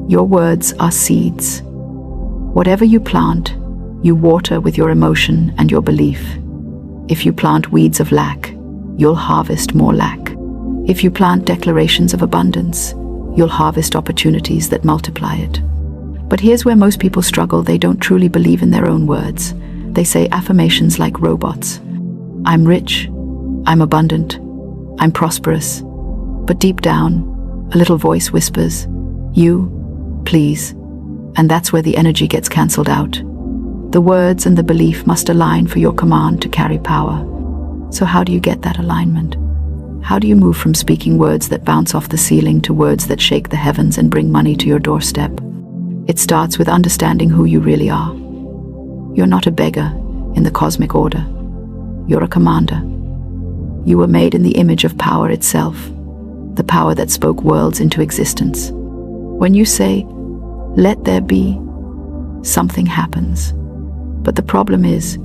Your words are seeds. Whatever you plant, you water with your emotion and your belief. If you plant weeds of lack, you'll harvest more lack. If you plant declarations of abundance, you'll harvest opportunities that multiply it. But here's where most people struggle. They don't truly believe in their own words. They say affirmations like robots. I'm rich, I'm abundant, I'm prosperous. But deep down, a little voice whispers, you, please. And that's where the energy gets cancelled out. The words and the belief must align for your command to carry power. So how do you get that alignment? How do you move from speaking words that bounce off the ceiling to words that shake the heavens and bring money to your doorstep? It starts with understanding who you really are. You're not a beggar in the cosmic order. You're a commander. You were made in the image of power itself, the power that spoke worlds into existence. When you say, let there be, something happens. But the problem is,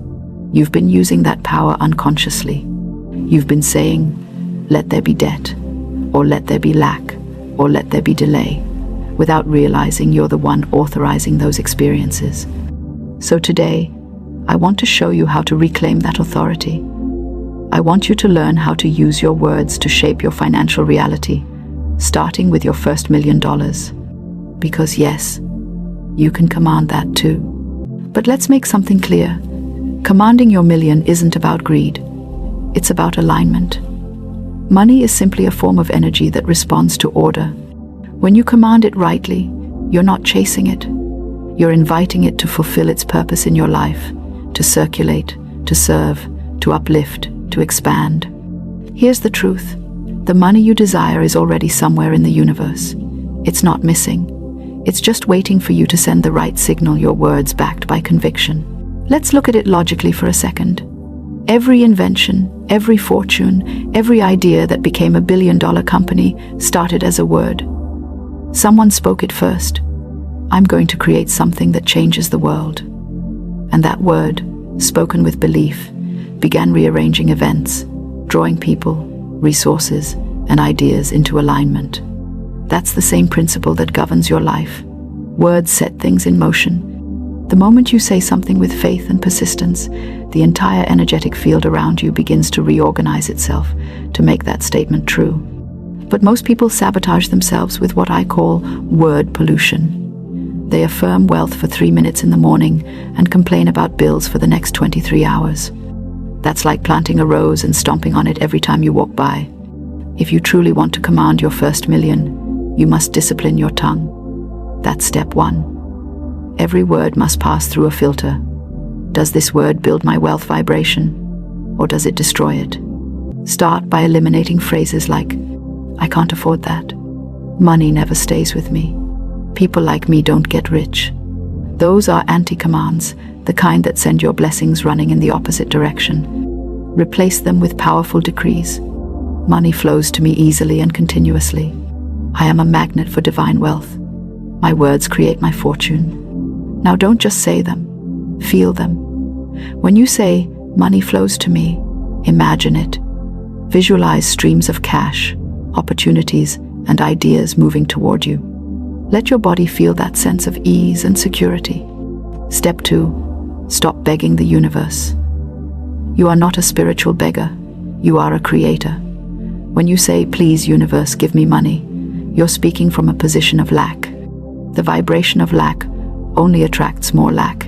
you've been using that power unconsciously. You've been saying, let there be debt, or let there be lack, or let there be delay, without realizing you're the one authorizing those experiences. So today, I want to show you how to reclaim that authority. I want you to learn how to use your words to shape your financial reality, starting with your first $1 million. Because yes, you can command that too. But let's make something clear. Commanding your million isn't about greed. It's about alignment. Money is simply a form of energy that responds to order. When you command it rightly, you're not chasing it. You're inviting it to fulfill its purpose in your life, to circulate, to serve, to uplift, to expand. Here's the truth. The money you desire is already somewhere in the universe. It's not missing. It's just waiting for you to send the right signal, your words backed by conviction. Let's look at it logically for a second. Every invention, every fortune, every idea that became a billion-dollar company started as a word. Someone spoke it first. I'm going to create something that changes the world. And that word, spoken with belief, began rearranging events, drawing people, resources, and ideas into alignment. That's the same principle that governs your life. Words set things in motion. The moment you say something with faith and persistence, the entire energetic field around you begins to reorganize itself to make that statement true. But most people sabotage themselves with what I call word pollution. They affirm wealth for 3 minutes in the morning and complain about bills for the next 23 hours. That's like planting a rose and stomping on it every time you walk by. If you truly want to command your first million, you must discipline your tongue. That's step 1. Every word must pass through a filter. Does this word build my wealth vibration, or does it destroy it? Start by eliminating phrases like, I can't afford that. Money never stays with me. People like me don't get rich. Those are anti-commands, the kind that send your blessings running in the opposite direction. Replace them with powerful decrees. Money flows to me easily and continuously. I am a magnet for divine wealth. My words create my fortune. Now don't just say them, feel them. When you say, money flows to me, imagine it. Visualize streams of cash, opportunities, and ideas moving toward you. Let your body feel that sense of ease and security. Step 2, stop begging the universe. You are not a spiritual beggar, you are a creator. When you say, please universe, give me money, you're speaking from a position of lack. The vibration of lack only attracts more lack.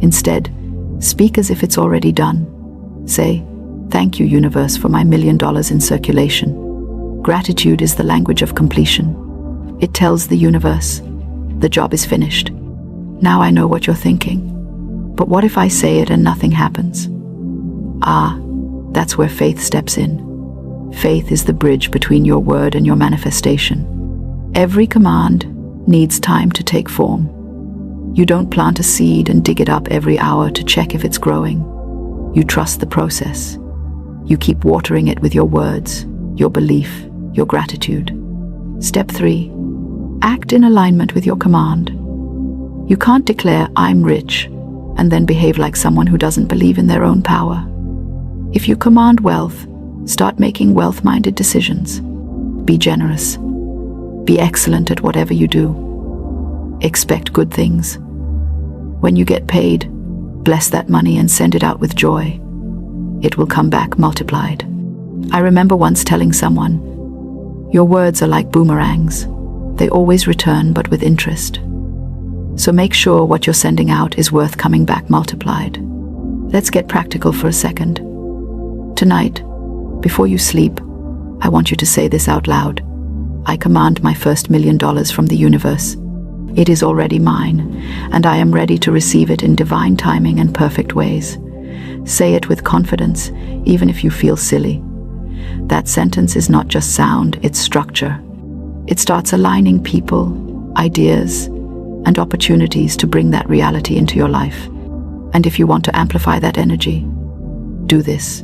Instead, speak as if it's already done. Say, thank you, universe, for my $1 million in circulation. Gratitude is the language of completion. It tells the universe, the job is finished. Now I know what you're thinking. But what if I say it and nothing happens? That's where faith steps in. Faith is the bridge between your word and your manifestation. Every command needs time to take form. You don't plant a seed and dig it up every hour to check if it's growing. You trust the process. You keep watering it with your words, your belief, your gratitude. Step 3, act in alignment with your command. You can't declare, I'm rich, and then behave like someone who doesn't believe in their own power. If you command wealth, start making wealth-minded decisions. Be generous. Be excellent at whatever you do. expect good things. When you get paid, bless that money and send it out with joy. It will come back multiplied. I remember once telling someone, "Your words are like boomerangs. They always return, but with interest." So make sure what you're sending out is worth coming back multiplied. Let's get practical for a second. Tonight, before you sleep, I want you to say this out loud. I command my first $1 million from the universe. It is already mine, and I am ready to receive it in divine timing and perfect ways. Say it with confidence, even if you feel silly. That sentence is not just sound, it's structure. It starts aligning people, ideas, and opportunities to bring that reality into your life. And if you want to amplify that energy, do this.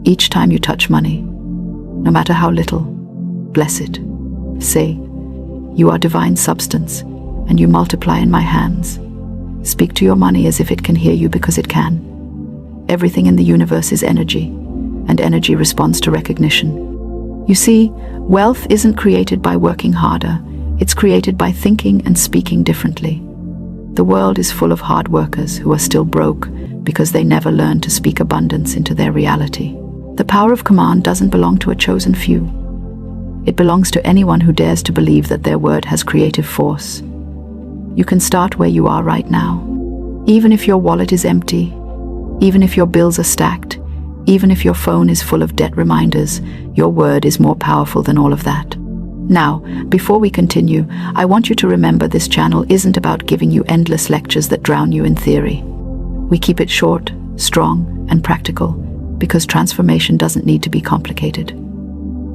Each time you touch money, no matter how little, bless it. Say, "You are divine substance, and you multiply in my hands." Speak to your money as if it can hear you, because it can. Everything in the universe is energy, and energy responds to recognition. You see, wealth isn't created by working harder. It's created by thinking and speaking differently. The world is full of hard workers who are still broke because they never learned to speak abundance into their reality. The power of command doesn't belong to a chosen few. It belongs to anyone who dares to believe that their word has creative force. You can start where you are right now. Even if your wallet is empty, even if your bills are stacked, even if your phone is full of debt reminders, your word is more powerful than all of that. Now, before we continue, I want you to remember this channel isn't about giving you endless lectures that drown you in theory. We keep it short, strong, and practical, because transformation doesn't need to be complicated.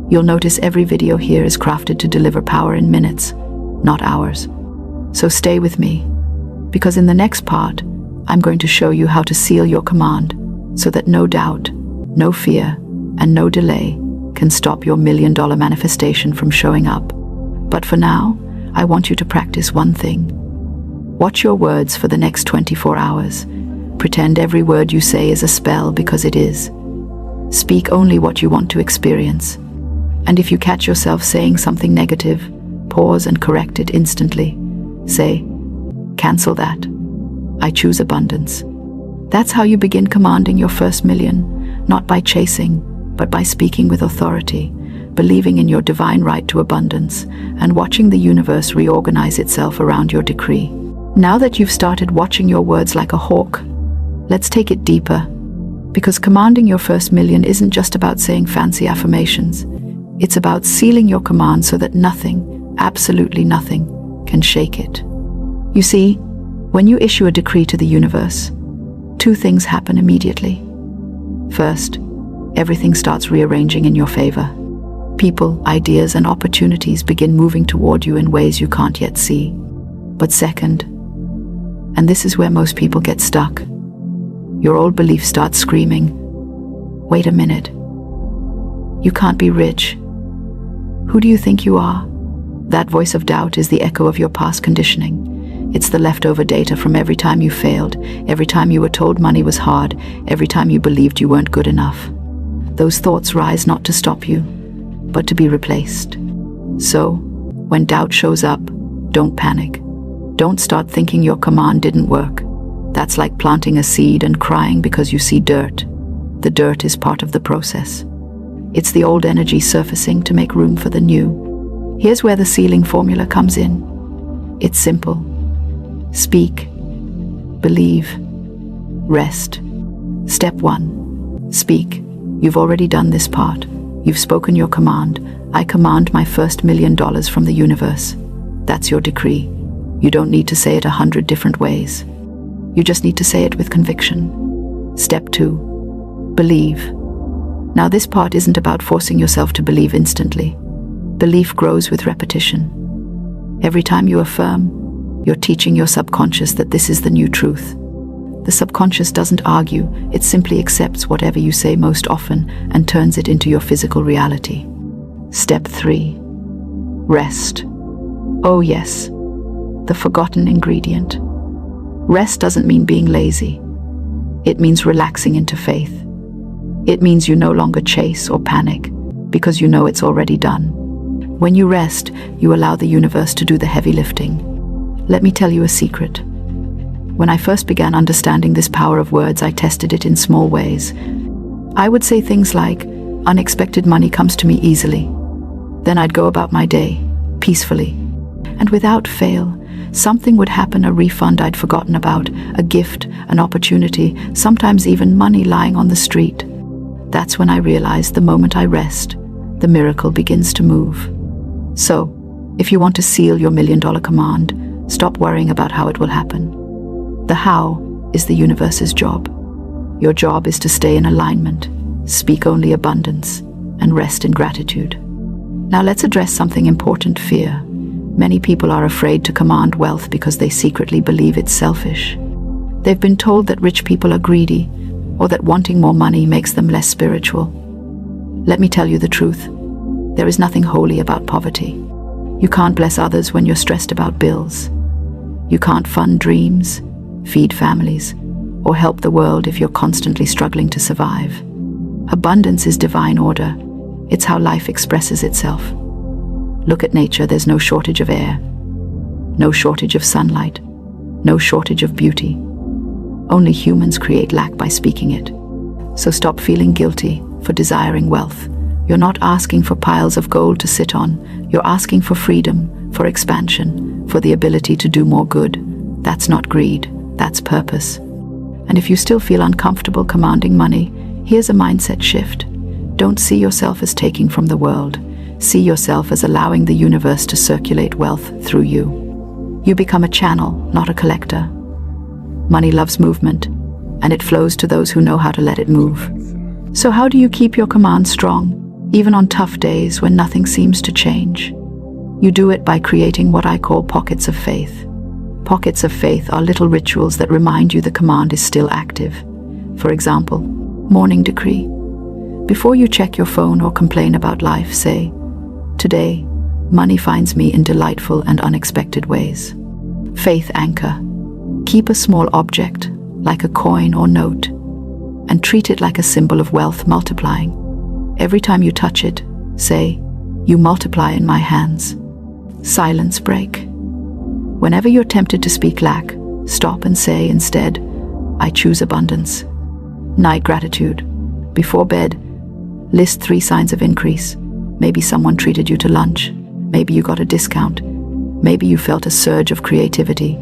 You'll notice every video here is crafted to deliver power in minutes, not hours. So stay with me, because in the next part, I'm going to show you how to seal your command so that no doubt, no fear, and no delay can stop your $1 million manifestation from showing up. But for now, I want you to practice one thing. Watch your words for the next 24 hours. Pretend every word you say is a spell, because it is. Speak only what you want to experience. And if you catch yourself saying something negative, pause and correct it instantly. Say, "Cancel that. I choose abundance." That's how you begin commanding your first million, not by chasing, but by speaking with authority, believing in your divine right to abundance, and watching the universe reorganize itself around your decree. Now that you've started watching your words like a hawk, let's take it deeper, because commanding your first million isn't just about saying fancy affirmations. It's about sealing your command so that nothing, absolutely nothing, can shake it. You see, when you issue a decree to the universe, two things happen immediately. First, everything starts rearranging in your favor. People, ideas, and opportunities begin moving toward you in ways you can't yet see. But second, and this is where most people get stuck, your old belief starts screaming, "Wait a minute. You can't be rich. Who do you think you are?" That voice of doubt is the echo of your past conditioning. It's the leftover data from every time you failed, every time you were told money was hard, every time you believed you weren't good enough. Those thoughts rise not to stop you, but to be replaced. So, when doubt shows up, don't panic. Don't start thinking your command didn't work. That's like planting a seed and crying because you see dirt. The dirt is part of the process. It's the old energy surfacing to make room for the new. Here's where the sealing formula comes in. It's simple. Speak, believe, rest. Step 1. Speak. You've already done this part. You've spoken your command. I command my first $1 million from the universe. That's your decree. You don't need to say it 100 different ways. You just need to say it with conviction. Step 2. Believe. Now this part isn't about forcing yourself to believe instantly. Belief grows with repetition. Every time you affirm, you're teaching your subconscious that this is the new truth. The subconscious doesn't argue, it simply accepts whatever you say most often and turns it into your physical reality. Step 3. Rest. Oh yes, the forgotten ingredient. Rest doesn't mean being lazy. It means relaxing into faith. It means you no longer chase or panic, because you know it's already done. When you rest, you allow the universe to do the heavy lifting. Let me tell you a secret. When I first began understanding this power of words, I tested it in small ways. I would say things like, unexpected money comes to me easily. Then I'd go about my day, peacefully. And without fail, something would happen, a refund I'd forgotten about, a gift, an opportunity, sometimes even money lying on the street. That's when I realized the moment I rest, the miracle begins to move. So, if you want to seal your $1 million command, stop worrying about how it will happen. The how is the universe's job. Your job is to stay in alignment, speak only abundance, and rest in gratitude. Now let's address something important: fear. Many people are afraid to command wealth because they secretly believe it's selfish. They've been told that rich people are greedy, or that wanting more money makes them less spiritual. Let me tell you the truth. There is nothing holy about poverty. You can't bless others when you're stressed about bills. You can't fund dreams, feed families, or help the world if you're constantly struggling to survive. Abundance is divine order. It's how life expresses itself. Look at nature. There's no shortage of air, no shortage of sunlight, no shortage of beauty. Only humans create lack by speaking it. So stop feeling guilty for desiring wealth. You're not asking for piles of gold to sit on. You're asking for freedom, for expansion, for the ability to do more good. That's not greed, that's purpose. And if you still feel uncomfortable commanding money, here's a mindset shift. Don't see yourself as taking from the world. See yourself as allowing the universe to circulate wealth through you. You become a channel, not a collector. Money loves movement, and it flows to those who know how to let it move. So how do you keep your command strong, even on tough days when nothing seems to change? You do it by creating what I call pockets of faith. Pockets of faith are little rituals that remind you the command is still active. For example, morning decree. Before you check your phone or complain about life, say, "Today, money finds me in delightful and unexpected ways." Faith anchor. Keep a small object, like a coin or note, and treat it like a symbol of wealth multiplying. Every time you touch it, say, "You multiply in my hands." Silence break. Whenever you're tempted to speak lack, stop and say instead, "I choose abundance." Night gratitude. Before bed, list 3 signs of increase. Maybe someone treated you to lunch. Maybe you got a discount. Maybe you felt a surge of creativity.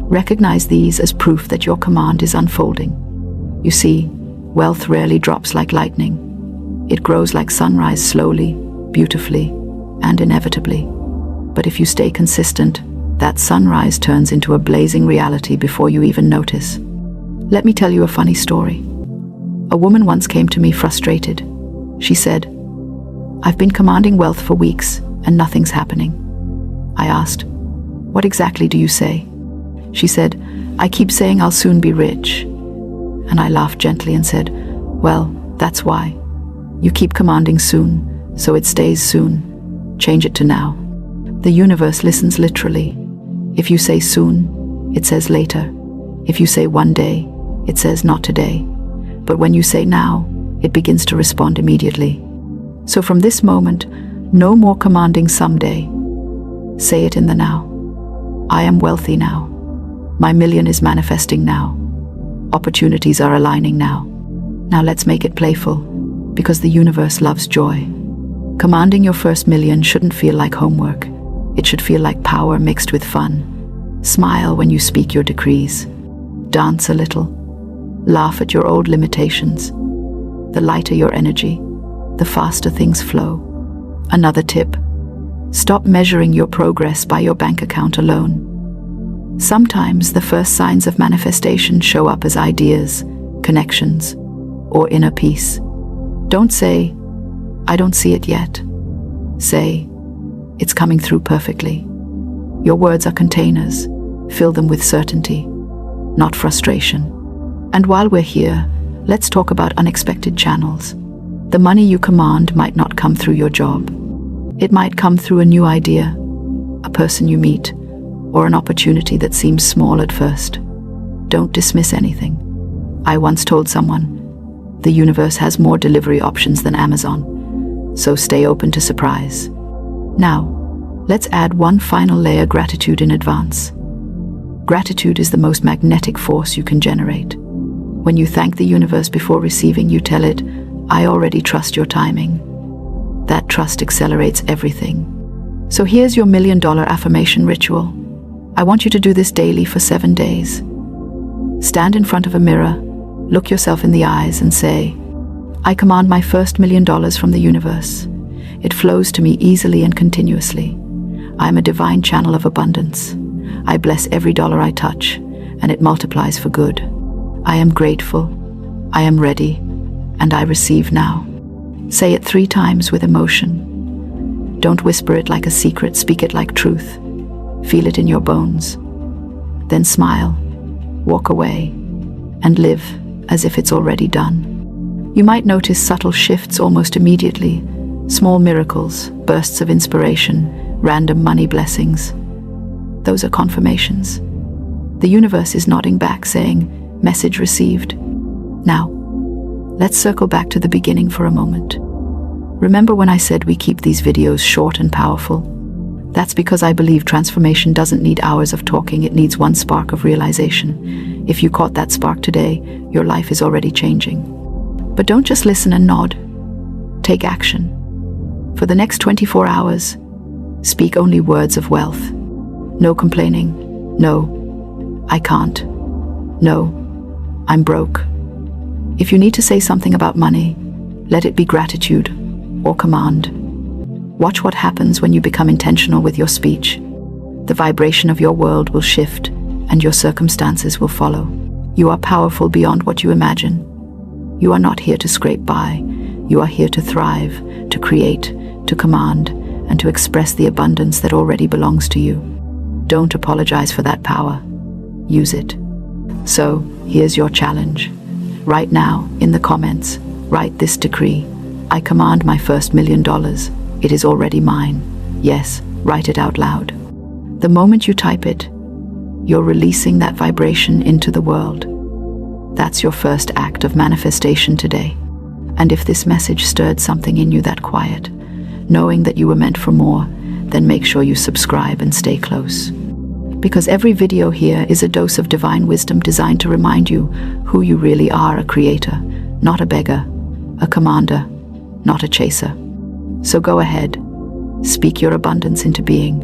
Recognize these as proof that your command is unfolding. You see, wealth rarely drops like lightning. It grows like sunrise, slowly, beautifully, and inevitably. But if you stay consistent, that sunrise turns into a blazing reality before you even notice. Let me tell you a funny story. A woman once came to me frustrated. She said, "I've been commanding wealth for weeks and nothing's happening." I asked, "What exactly do you say?" She said, "I keep saying I'll soon be rich." And I laughed gently and said, "Well, that's why. You keep commanding soon, so it stays soon. Change it to now." The universe listens literally. If you say soon, it says later. If you say one day, it says not today. But when you say now, it begins to respond immediately. So from this moment, no more commanding someday. Say it in the now. I am wealthy now. My million is manifesting now. Opportunities are aligning now. Now let's make it playful, because the universe loves joy. Commanding your first million shouldn't feel like homework. It should feel like power mixed with fun. Smile when you speak your decrees. Dance a little. Laugh at your old limitations. The lighter your energy, the faster things flow. Another tip: stop measuring your progress by your bank account alone. Sometimes the first signs of manifestation show up as ideas, connections, or inner peace. Don't say, "I don't see it yet." Say, "It's coming through perfectly." Your words are containers. Fill them with certainty, not frustration. And while we're here, let's talk about unexpected channels. The money you command might not come through your job. It might come through a new idea, a person you meet, or an opportunity that seems small at first. Don't dismiss anything. I once told someone, the universe has more delivery options than Amazon, so stay open to surprise. Now, let's add one final layer: gratitude in advance. Gratitude is the most magnetic force you can generate. When you thank the universe before receiving, you tell it, "I already trust your timing." That trust accelerates everything. So here's your $1 million affirmation ritual. I want you to do this daily for 7 days. Stand in front of a mirror, look yourself in the eyes and say, "I command my first $1 million from the universe. It flows to me easily and continuously. I am a divine channel of abundance. I bless every dollar I touch, and it multiplies for good. I am grateful, I am ready, and I receive now." Say it 3 times with emotion. Don't whisper it like a secret, speak it like truth. Feel it in your bones. Then smile, walk away, and live as if it's already done. You might notice subtle shifts almost immediately, small miracles, bursts of inspiration, random money blessings. Those are confirmations. The universe is nodding back, saying, "Message received." Now, let's circle back to the beginning for a moment. Remember when I said we keep these videos short and powerful? That's because I believe transformation doesn't need hours of talking, it needs one spark of realization. If you caught that spark today, your life is already changing. But don't just listen and nod. Take action. For the next 24 hours, speak only words of wealth. No complaining. No, I can't. No, I'm broke. If you need to say something about money, let it be gratitude or command. Watch what happens when you become intentional with your speech. The vibration of your world will shift, and your circumstances will follow. You are powerful beyond what you imagine. You are not here to scrape by. You are here to thrive, to create, to command, and to express the abundance that already belongs to you. Don't apologize for that power. Use it. So, here's your challenge. Right now, in the comments, write this decree. I command my first $1 million. It is already mine. Yes, write it out loud. The moment you type it, you're releasing that vibration into the world. That's your first act of manifestation today. And if this message stirred something in you that quiet, knowing that you were meant for more, then make sure you subscribe and stay close. Because every video here is a dose of divine wisdom designed to remind you who you really are: a creator, not a beggar, a commander, not a chaser. So go ahead, speak your abundance into being.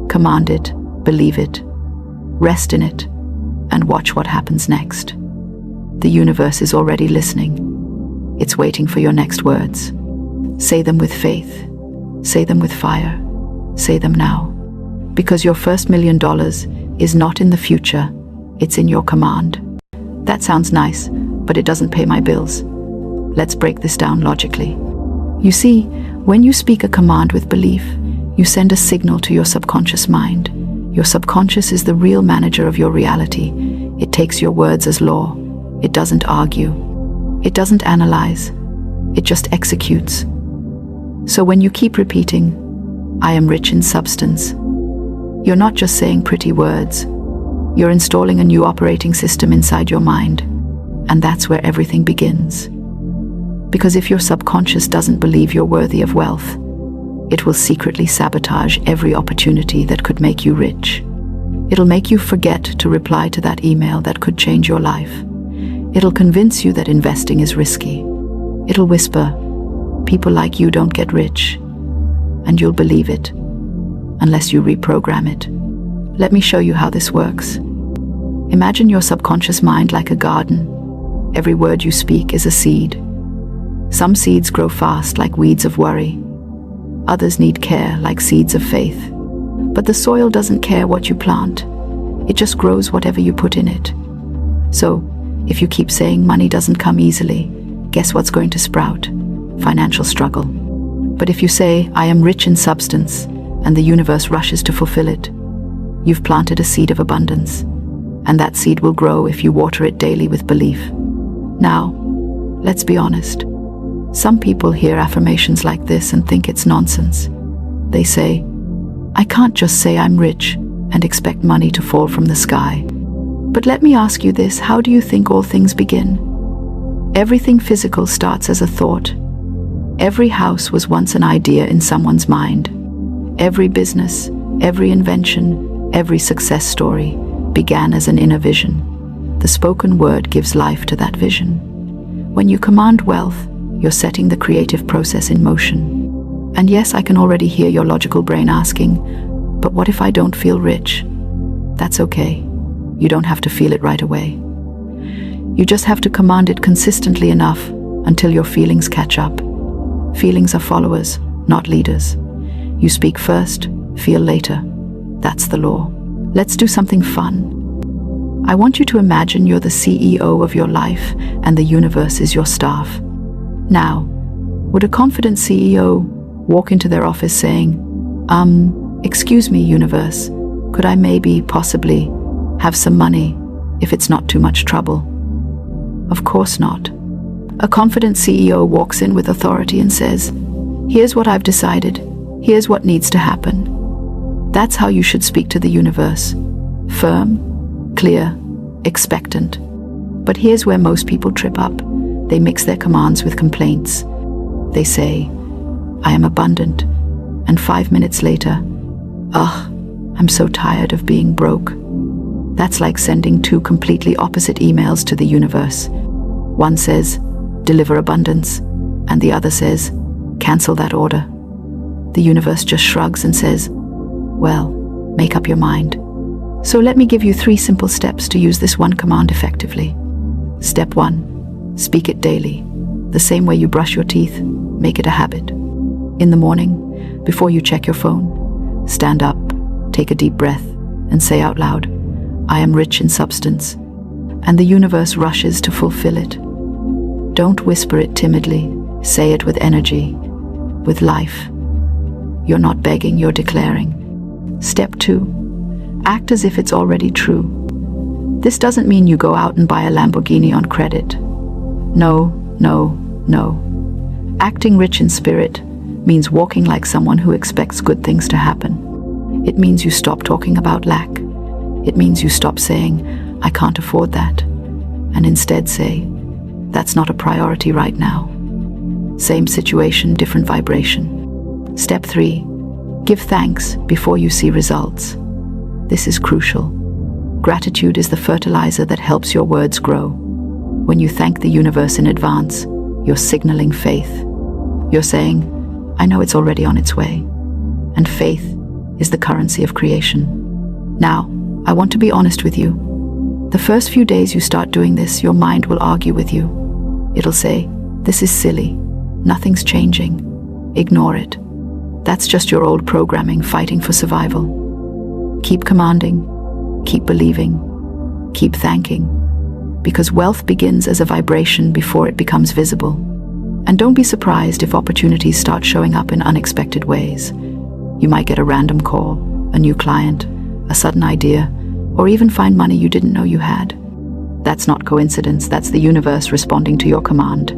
Command it, believe it, rest in it, and watch what happens next. The universe is already listening. It's waiting for your next words. Say them with faith. Say them with fire. Say them now. Because your first $1 million is not in the future, it's in your command. That sounds nice, but it doesn't pay my bills. Let's break this down logically. You see, when you speak a command with belief, you send a signal to your subconscious mind. Your subconscious is the real manager of your reality. It takes your words as law. It doesn't argue. It doesn't analyze. It just executes. So when you keep repeating, "I am rich in substance," you're not just saying pretty words. You're installing a new operating system inside your mind. And that's where everything begins. Because if your subconscious doesn't believe you're worthy of wealth, it will secretly sabotage every opportunity that could make you rich. It'll make you forget to reply to that email that could change your life. It'll convince you that investing is risky. It'll whisper, "People like you don't get rich." And you'll believe it, unless you reprogram it. Let me show you how this works. Imagine your subconscious mind like a garden. Every word you speak is a seed. Some seeds grow fast like weeds of worry. Others need care like seeds of faith. But the soil doesn't care what you plant. It just grows whatever you put in it. So, if you keep saying money doesn't come easily, guess what's going to sprout? Financial struggle. But if you say, "I am rich in substance," and the universe rushes to fulfill it, you've planted a seed of abundance. And that seed will grow if you water it daily with belief. Now, let's be honest. Some people hear affirmations like this and think it's nonsense. They say, "I can't just say I'm rich and expect money to fall from the sky." But let me ask you this, how do you think all things begin? Everything physical starts as a thought. Every house was once an idea in someone's mind. Every business, every invention, every success story began as an inner vision. The spoken word gives life to that vision. When you command wealth, you're setting the creative process in motion. And yes, I can already hear your logical brain asking, but what if I don't feel rich? That's okay. You don't have to feel it right away. You just have to command it consistently enough until your feelings catch up. Feelings are followers, not leaders. You speak first, feel later. That's the law. Let's do something fun. I want you to imagine you're the CEO of your life and the universe is your staff. Now, would a confident CEO walk into their office saying, excuse me, universe, could I possibly have some money if it's not too much trouble? Of course not. A confident CEO walks in with authority and says, here's what I've decided. Here's what needs to happen. That's how you should speak to the universe. Firm, clear, expectant. But here's where most people trip up. They mix their commands with complaints. They say, I am abundant. And 5 minutes later, I'm so tired of being broke. That's like sending two completely opposite emails to the universe. One says, deliver abundance, and the other says, cancel that order. The universe just shrugs and says, well, make up your mind. So let me give you 3 simple steps to use this one command effectively. Step 1, speak it daily. The same way you brush your teeth, make it a habit. In the morning, before you check your phone, stand up, take a deep breath, and say out loud, I am rich in substance, and the universe rushes to fulfill it. Don't whisper it timidly, say it with energy, with life. You're not begging, you're declaring. Step 2, act as if it's already true. This doesn't mean you go out and buy a Lamborghini on credit. No. Acting rich in spirit means walking like someone who expects good things to happen. It means you stop talking about lack. It means you stop saying, I can't afford that, and instead say, that's not a priority right now. Same situation, different vibration. Step 3, give thanks before you see results. This is crucial. Gratitude is the fertilizer that helps your words grow. When you thank the universe in advance, you're signaling faith. You're saying, I know it's already on its way. And faith is the currency of creation. Now, I want to be honest with you. The first few days you start doing this, your mind will argue with you. It'll say, this is silly. Nothing's changing. Ignore it. That's just your old programming fighting for survival. Keep commanding. Keep believing. Keep thanking. Because wealth begins as a vibration before it becomes visible. And don't be surprised if opportunities start showing up in unexpected ways. You might get a random call, a new client, a sudden idea, or even find money you didn't know you had. That's not coincidence, that's the universe responding to your command.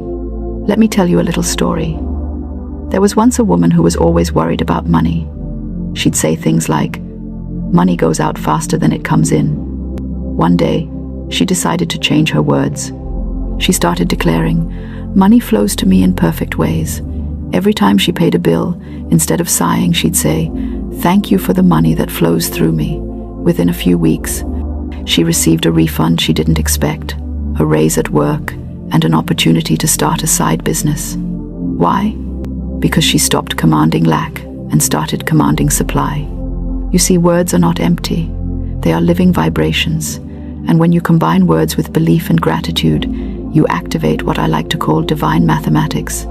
Let me tell you a little story. There was once a woman who was always worried about money. She'd say things like, money goes out faster than it comes in. One day, she decided to change her words. She started declaring, money flows to me in perfect ways. Every time she paid a bill, instead of sighing, she'd say, thank you for the money that flows through me. Within a few weeks, she received a refund she didn't expect, a raise at work, and an opportunity to start a side business. Why? Because she stopped commanding lack and started commanding supply. You see, words are not empty. They are living vibrations. And when you combine words with belief and gratitude, you activate what I like to call divine mathematics,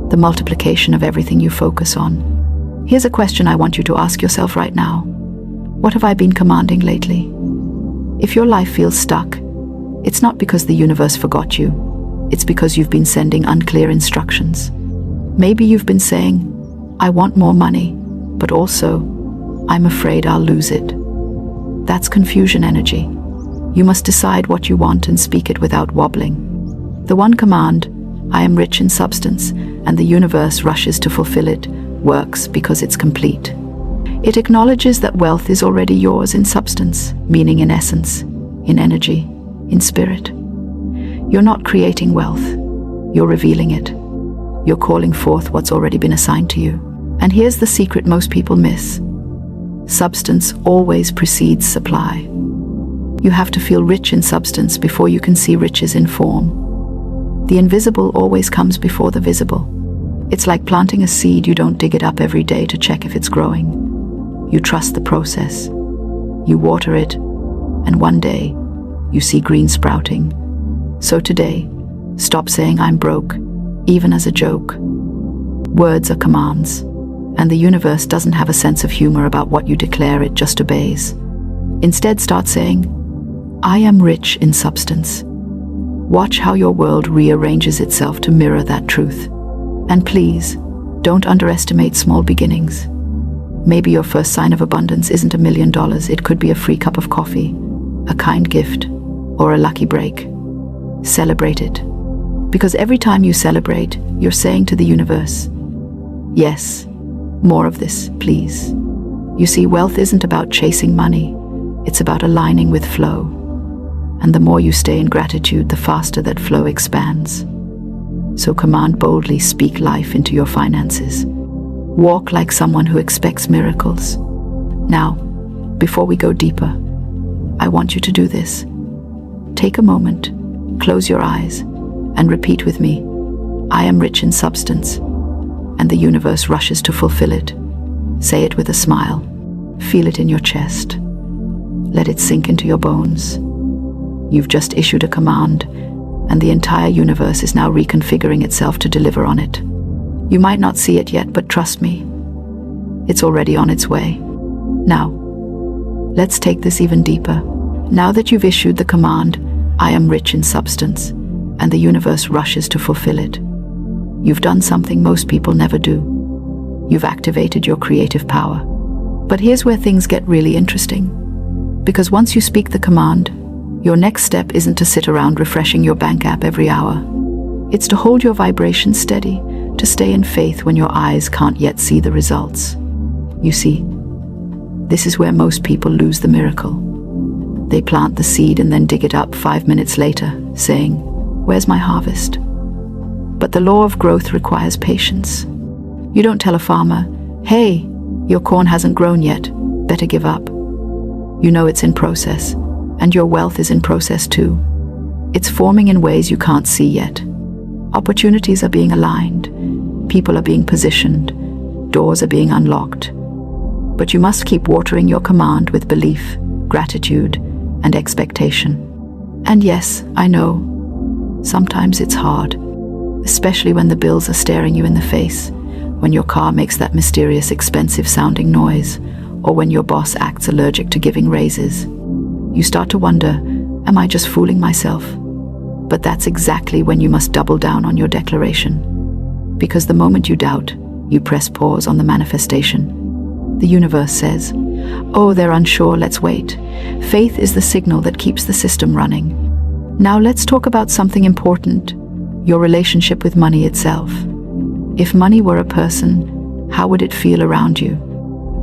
the multiplication of everything you focus on. Here's a question I want you to ask yourself right now. What have I been commanding lately? If your life feels stuck, it's not because the universe forgot you. It's because you've been sending unclear instructions. Maybe you've been saying, I want more money, but also, I'm afraid I'll lose it. That's confusion energy. You must decide what you want and speak it without wobbling. The one command, I am rich in substance, and the universe rushes to fulfill it, works because it's complete. It acknowledges that wealth is already yours in substance, meaning in essence, in energy, in spirit. You're not creating wealth, you're revealing it. You're calling forth what's already been assigned to you. And here's the secret most people miss. Substance always precedes supply. You have to feel rich in substance before you can see riches in form. The invisible always comes before the visible. It's like planting a seed. You don't dig it up every day to check if it's growing. You trust the process. You water it, and one day, you see green sprouting. So today, stop saying I'm broke, even as a joke. Words are commands, and the universe doesn't have a sense of humor about what you declare, it just obeys. Instead, start saying, I am rich in substance. Watch how your world rearranges itself to mirror that truth. And please, don't underestimate small beginnings. Maybe your first sign of abundance isn't $1 million. It could be a free cup of coffee, a kind gift, or a lucky break. Celebrate it. Because every time you celebrate, you're saying to the universe, yes, more of this, please. You see, wealth isn't about chasing money. It's about aligning with flow. And the more you stay in gratitude, the faster that flow expands. So command boldly, speak life into your finances. Walk like someone who expects miracles. Now, before we go deeper, I want you to do this. Take a moment, close your eyes, and repeat with me, I am rich in substance, and the universe rushes to fulfill it. Say it with a smile. Feel it in your chest. Let it sink into your bones. You've just issued a command, and the entire universe is now reconfiguring itself to deliver on it. You might not see it yet, but trust me, it's already on its way. Now, let's take this even deeper. Now that you've issued the command, I am rich in substance, and the universe rushes to fulfill it, you've done something most people never do. You've activated your creative power. But here's where things get really interesting. Because once you speak the command, your next step isn't to sit around refreshing your bank app every hour. It's to hold your vibration steady, to stay in faith when your eyes can't yet see the results. You see, this is where most people lose the miracle. They plant the seed and then dig it up 5 minutes later, saying, where's my harvest? But the law of growth requires patience. You don't tell a farmer, hey, your corn hasn't grown yet, better give up. You know it's in process, and your wealth is in process too. It's forming in ways you can't see yet. Opportunities are being aligned, people are being positioned, doors are being unlocked. But you must keep watering your command with belief, gratitude, and expectation. And yes, I know, sometimes it's hard, especially when the bills are staring you in the face, when your car makes that mysterious expensive-sounding noise, or when your boss acts allergic to giving raises. You start to wonder, am I just fooling myself? But that's exactly when you must double down on your declaration. Because the moment you doubt, you press pause on the manifestation. The universe says, oh, they're unsure, let's wait. Faith is the signal that keeps the system running. Now let's talk about something important, your relationship with money itself. If money were a person, how would it feel around you?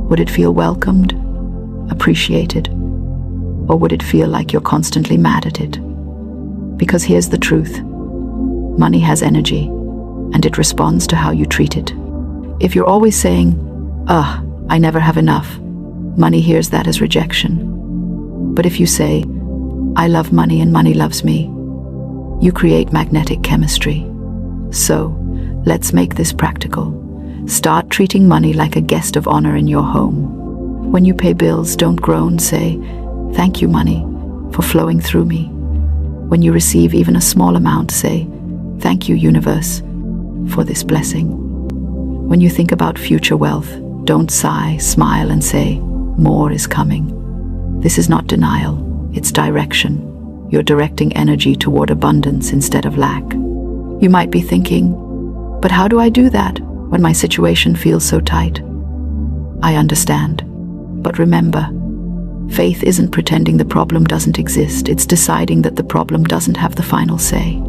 Would it feel welcomed, appreciated? Or would it feel like you're constantly mad at it? Because here's the truth. Money has energy, and it responds to how you treat it. If you're always saying, I never have enough, money hears that as rejection. But if you say, I love money and money loves me, you create magnetic chemistry. So, let's make this practical. Start treating money like a guest of honor in your home. When you pay bills, don't groan, say, thank you, money, for flowing through me. When you receive even a small amount, say, thank you, universe, for this blessing. When you think about future wealth, don't sigh, smile and say, more is coming. This is not denial, it's direction. You're directing energy toward abundance instead of lack. You might be thinking, but how do I do that when my situation feels so tight? I understand, but remember, faith isn't pretending the problem doesn't exist, it's deciding that the problem doesn't have the final say.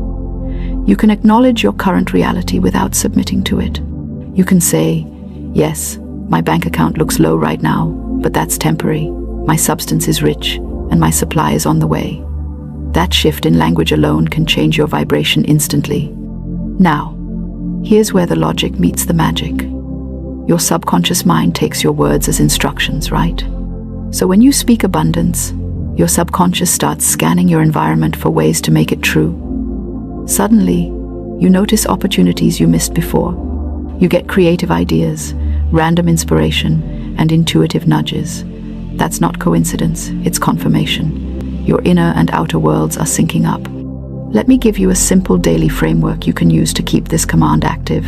You can acknowledge your current reality without submitting to it. You can say, yes, my bank account looks low right now, but that's temporary. My substance is rich, and my supply is on the way. That shift in language alone can change your vibration instantly. Now, here's where the logic meets the magic. Your subconscious mind takes your words as instructions, right? So when you speak abundance, Your subconscious starts scanning your environment for ways to make it true. Suddenly, you notice opportunities you missed before. You get creative ideas, random inspiration, and intuitive nudges. That's not coincidence, it's confirmation. Your inner and outer worlds are syncing up. Let me give you a simple daily framework you can use to keep this command active.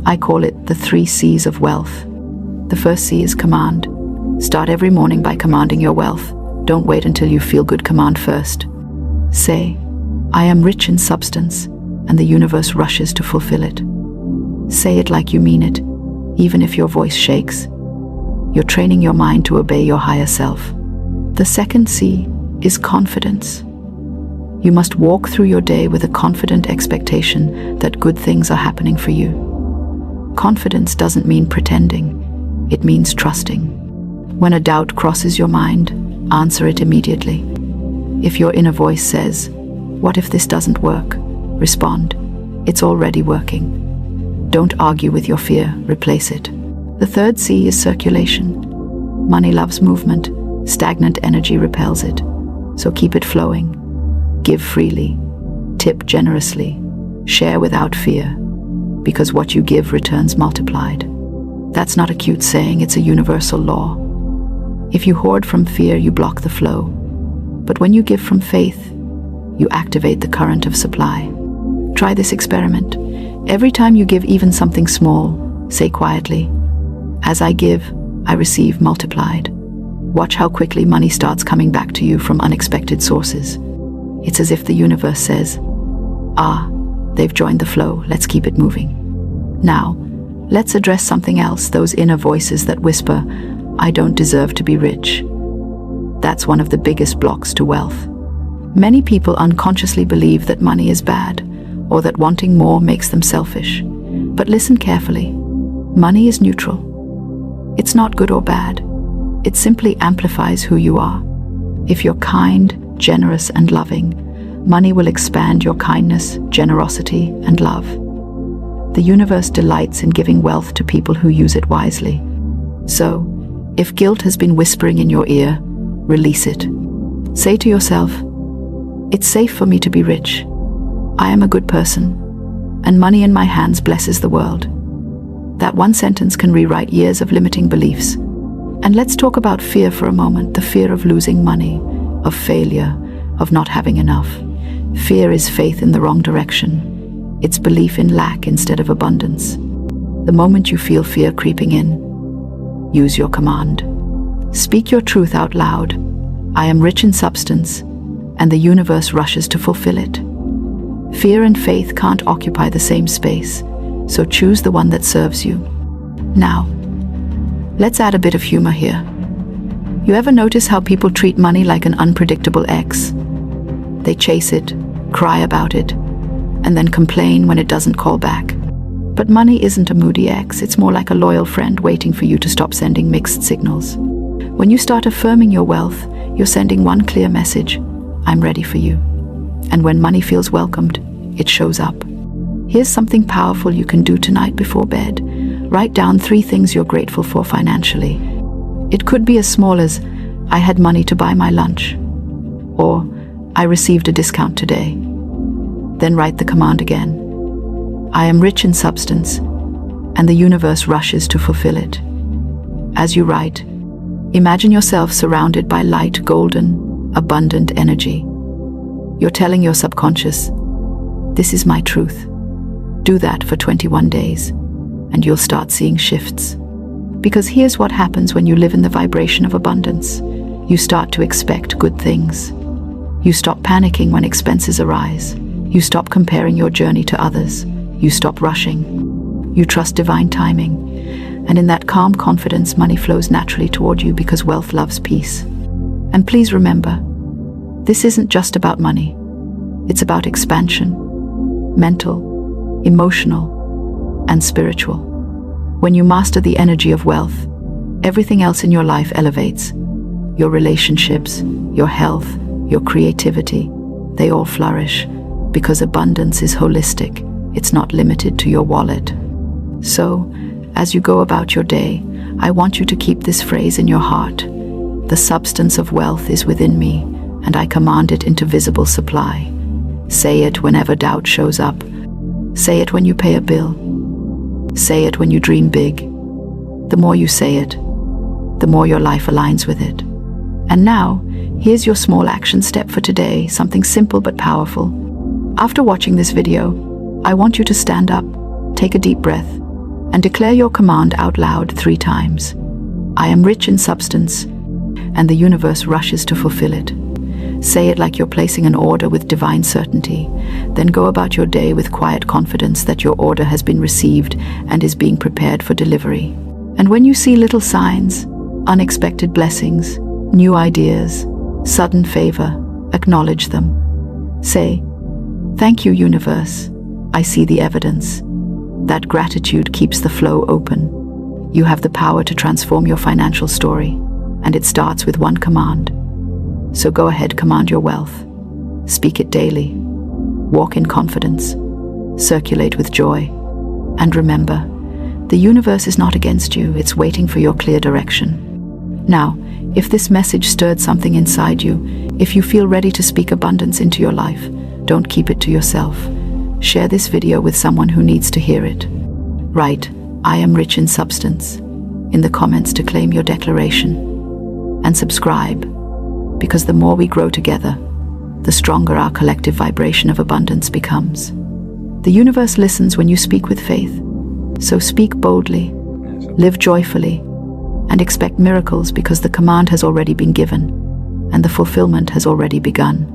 I call it the 3 C's of wealth. The first C is command. Start every morning by commanding your wealth. Don't wait until you feel good. Command first. Say, I am rich in substance, and the universe rushes to fulfill it. Say it like you mean it, even if your voice shakes. You're training your mind to obey your higher self. The second C is confidence. You must walk through your day with a confident expectation that good things are happening for you. Confidence doesn't mean pretending, it means trusting. When a doubt crosses your mind, answer it immediately. If your inner voice says, "What if this doesn't work?" respond, "It's already working." Don't argue with your fear, replace it. The third C is circulation. Money loves movement, stagnant energy repels it. So keep it flowing. Give freely, tip generously, share without fear, because what you give returns multiplied. That's not a cute saying, it's a universal law. If you hoard from fear, you block the flow. But when you give from faith, you activate the current of supply. Try this experiment. Every time you give even something small, say quietly, "As I give, I receive multiplied." Watch how quickly money starts coming back to you from unexpected sources. It's as if the universe says, they've joined the flow, let's keep it moving. Now, let's address something else, those inner voices that whisper, "I don't deserve to be rich." That's one of the biggest blocks to wealth. Many people unconsciously believe that money is bad, or that wanting more makes them selfish. But listen carefully. Money is neutral. It's not good or bad. It simply amplifies who you are. If you're kind, generous, and loving, money will expand your kindness, generosity, and love. The universe delights in giving wealth to people who use it wisely. So, if guilt has been whispering in your ear, release it. Say to yourself, "It's safe for me to be rich. I am a good person, and money in my hands blesses the world." That one sentence can rewrite years of limiting beliefs. And let's talk about fear for a moment, the fear of losing money, of failure, of not having enough. Fear is faith in the wrong direction. It's belief in lack instead of abundance. The moment you feel fear creeping in, use your command. Speak your truth out loud. I am rich in substance, and the universe rushes to fulfill it. Fear and faith can't occupy the same space, so choose the one that serves you. Now, let's add a bit of humor here. You ever notice how people treat money like an unpredictable ex? They chase it, cry about it, and then complain when it doesn't call back. But money isn't a moody ex, it's more like a loyal friend waiting for you to stop sending mixed signals. When you start affirming your wealth, you're sending one clear message: I'm ready for you. And when money feels welcomed, it shows up. Here's something powerful you can do tonight before bed. Write down 3 things you're grateful for financially. It could be as small as, "I had money to buy my lunch," or "I received a discount today." Then write the command again. I am rich in substance, and the universe rushes to fulfill it. As you write, imagine yourself surrounded by light, golden, abundant energy. You're telling your subconscious, "This is my truth." Do that for 21 days, and you'll start seeing shifts. Because here's what happens when you live in the vibration of abundance. You start to expect good things. You stop panicking when expenses arise. You stop comparing your journey to others. You stop rushing. You trust divine timing. And in that calm confidence, money flows naturally toward you because wealth loves peace. And please remember, this isn't just about money. It's about expansion, mental, emotional, and spiritual. When you master the energy of wealth, everything else in your life elevates. Your relationships, your health, your creativity, they all flourish because abundance is holistic. It's not limited to your wallet. So, as you go about your day, I want you to keep this phrase in your heart. The substance of wealth is within me, and I command it into visible supply. Say it whenever doubt shows up. Say it when you pay a bill. Say it when you dream big. The more you say it, the more your life aligns with it. And now, here's your small action step for today, something simple but powerful. After watching this video, I want you to stand up, take a deep breath, and declare your command out loud 3 times. I am rich in substance, and the universe rushes to fulfill it. Say it like you're placing an order with divine certainty. Then go about your day with quiet confidence that your order has been received and is being prepared for delivery. And when you see little signs, unexpected blessings, new ideas, sudden favor, acknowledge them. Say, "Thank you, universe. I see the evidence." That gratitude keeps the flow open. You have the power to transform your financial story, and it starts with one command. So go ahead, command your wealth. Speak it daily. Walk in confidence. Circulate with joy. And remember, the universe is not against you, it's waiting for your clear direction. Now, if this message stirred something inside you, if you feel ready to speak abundance into your life, don't keep it to yourself. Share this video with someone who needs to hear it. Write, "I am rich in substance," in the comments to claim your declaration. And subscribe, because the more we grow together, the stronger our collective vibration of abundance becomes. The universe listens when you speak with faith. So speak boldly, live joyfully, and expect miracles, because the command has already been given and the fulfillment has already begun.